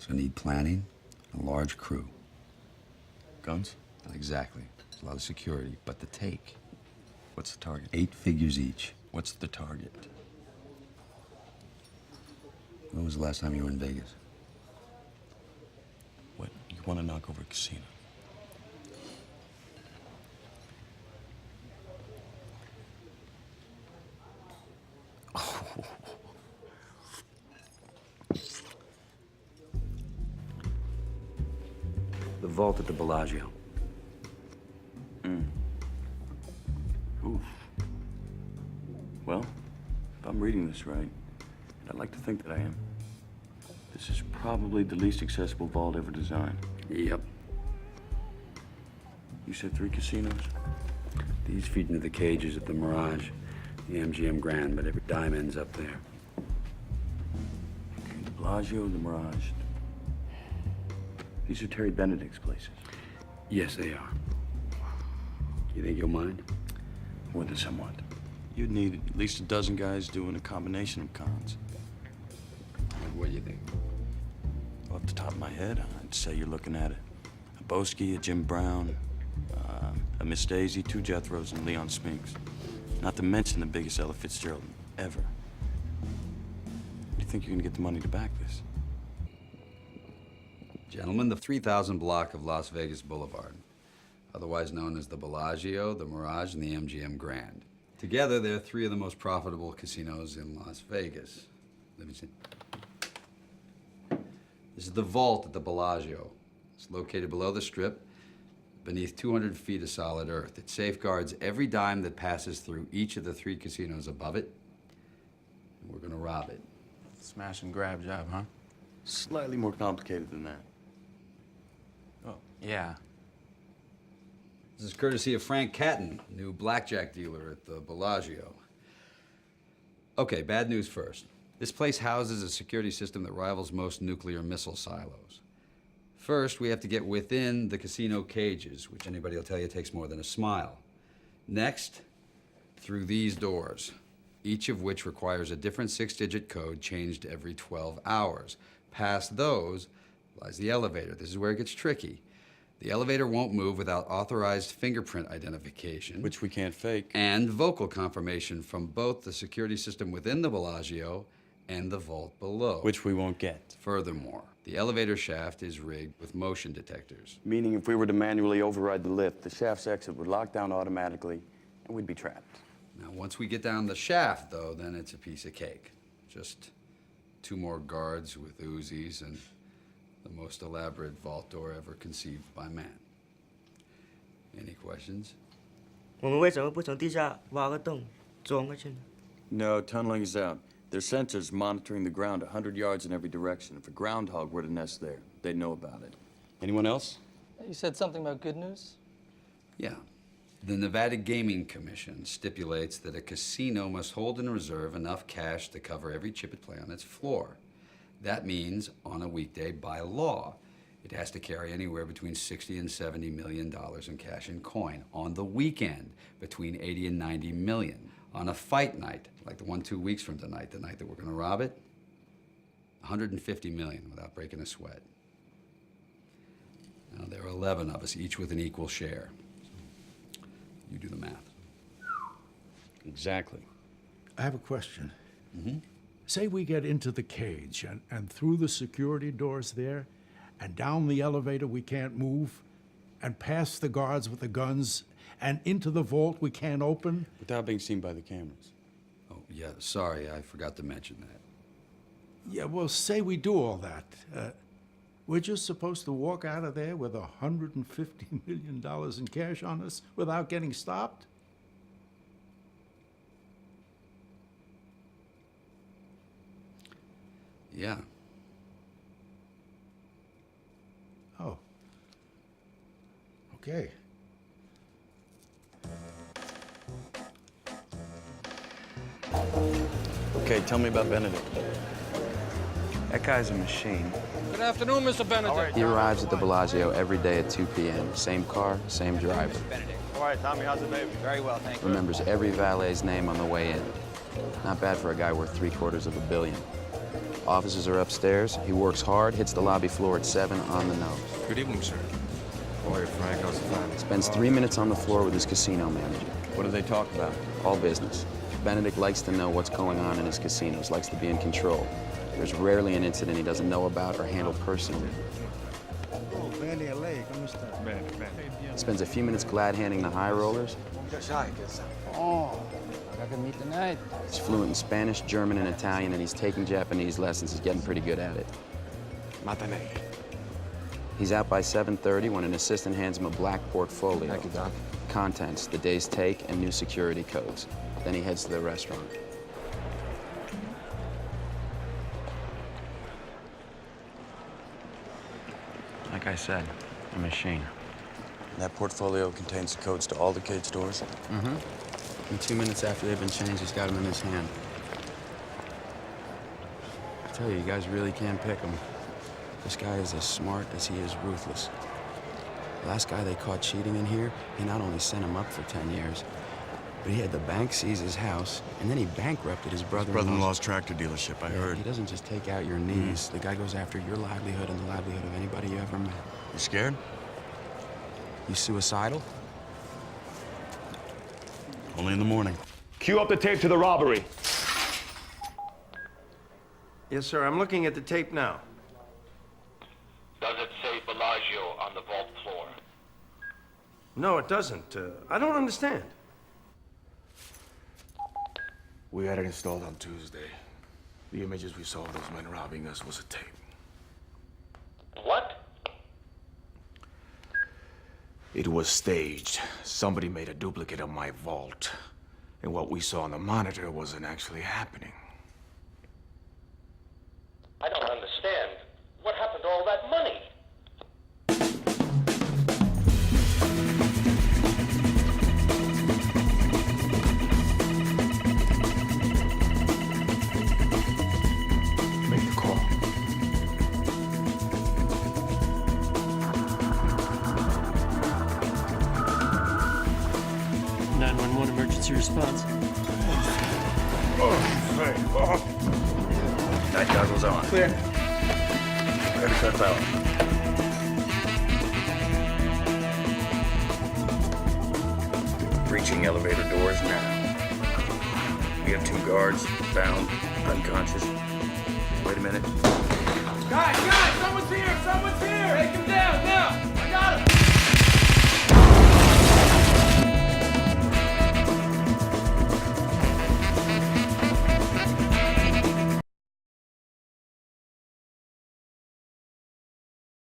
It's gonna need planning and a large crew. Guns? Not exactly. There's a lot of security, but the take. What's the target? 8 figures each. What's the target? When was the last time you were in Vegas? What? You want to knock over a casino? The vault at the Bellagio. Oof. Well, if I'm reading this right, and I'd like to think that I am, this is probably the least accessible vault ever designed. Yep. You said 3 casinos? These feed into the cages at the Mirage, the MGM Grand, but every dime ends up there. Okay, the Bellagio, the Mirage. These are Terry Benedict's places. Yes, they are. You think you'll mind? More than somewhat. You'd need at least a dozen guys doing a combination of cons. What do you think? Off the top of my head, I'd say you're looking at a Boski, a Jim Brown, a Miss Daisy, 2 Jethros, and Leon Spinks. Not to mention the biggest Ella Fitzgerald ever. Do you think you're gonna get the money to back this? Gentlemen, the 3000 block of Las Vegas Boulevard, otherwise known as the Bellagio, the Mirage, and the MGM Grand. Together, they're 3 of the most profitable casinos in Las Vegas. Let me see. This is the vault at the Bellagio. It's located below the Strip, beneath 200 feet of solid earth. It safeguards every dime that passes through each of the 3 casinos above it. And we're gonna rob it. Smash and grab job, huh? Slightly more complicated than that. Oh, yeah. This is courtesy of Frank Catton, new blackjack dealer at the Bellagio. Okay, bad news first. This place houses a security system that rivals most nuclear missile silos. First, we have to get within the casino cages, which anybody will tell you takes more than a smile. Next, through these doors, each of which requires a different 6-digit code changed every 12 hours. Past those lies the elevator. This is where it gets tricky. The elevator won't move without authorized fingerprint identification. Which we can't fake. And vocal confirmation from both the security system within the Bellagio and the vault below. Which we won't get. Furthermore, the elevator shaft is rigged with motion detectors. Meaning if we were to manually override the lift, the shaft's exit would lock down automatically, and we'd be trapped. Now, once we get down the shaft, though, then it's a piece of cake. Just 2 more guards with Uzis and the most elaborate vault door ever conceived by man. Any questions? 我们为什么不从地下挖个洞钻过去呢？ No, tunneling is out. There's sensors monitoring the ground 100 yards in every direction. If a groundhog were to nest there, they'd know about it. Anyone else? You said something about good news? Yeah. The Nevada Gaming Commission stipulates that a casino must hold in reserve enough cash to cover every chip it play on its floor. That means, on a weekday, by law, it has to carry anywhere between $60 and $70 million in cash and coin. On the weekend, between 80 and 90 million. On a fight night, like the one 2 weeks from tonight, the night that we're gonna rob it, 150 million without breaking a sweat. Now, there are 11 of us, each with an equal share. You do the math. Exactly. I have a question. Say we get into the cage and through the security doors there, and down the elevator we can't move, and past the guards with the guns, and into the vault we can't open. Without being seen by the cameras. Oh, yeah, sorry, I forgot to mention that. Yeah, well, say we do all that. We're just supposed to walk out of there with $150 million in cash on us without getting stopped? Yeah. Oh. Okay. Okay, tell me about Benedict. That guy's a machine. Good afternoon, Mr. Benedict. He arrives at the Bellagio every day at 2 p.m. Same car, same driver. All right, Tommy, how's it, baby? Very well, thank you. Remembers every valet's name on the way in. Not bad for a guy worth $750 million. Offices are upstairs. He works hard, hits the lobby floor at 7 on the nose. Good evening, sir. Boy, Frank, how's the family? Spends 3 minutes on the floor with his casino manager. What do they talk about? All business. Benedict likes to know what's going on in his casinos, likes to be in control. There's rarely an incident he doesn't know about or handle personally. Spends a few minutes glad-handing the high rollers. Oh, I got to meet tonight. He's fluent in Spanish, German, and Italian, and he's taking Japanese lessons. He's getting pretty good at it. He's out by 7:30 when an assistant hands him a black portfolio. Thank you, Don. Contents, the day's take, and new security codes. Then he heads to the restaurant. Like I said, a machine. That portfolio contains the codes to all the cage doors? Mm-hmm. And 2 minutes after they've been changed, he's got them in his hand. I tell you, you guys really can pick him. This guy is as smart as he is ruthless. The last guy they caught cheating in here, he not only sent him up for 10 years, but he had the bank seize his house, and then he bankrupted his Brother-in-law's tractor dealership, I heard. He doesn't just take out your knees. The guy goes after your livelihood and the livelihood of anybody you ever met. You scared? You suicidal? Only in the morning. Cue up the tape to the robbery. Yes, sir. I'm looking at the tape now. Does it say Bellagio on the vault floor? No, it doesn't. I don't understand. We had it installed on Tuesday. The images we saw of those men robbing us was a tape. What? It was staged. Somebody made a duplicate of my vault. And what we saw on the monitor wasn't actually happening. I don't understand. What happened to all that money? Make the call. 911 emergency response. Night goggles on. Clear. Ready for the out. Breaching elevator doors now. We have 2 guards, bound, unconscious. Wait a minute. Guys! Someone's here! Someone's here!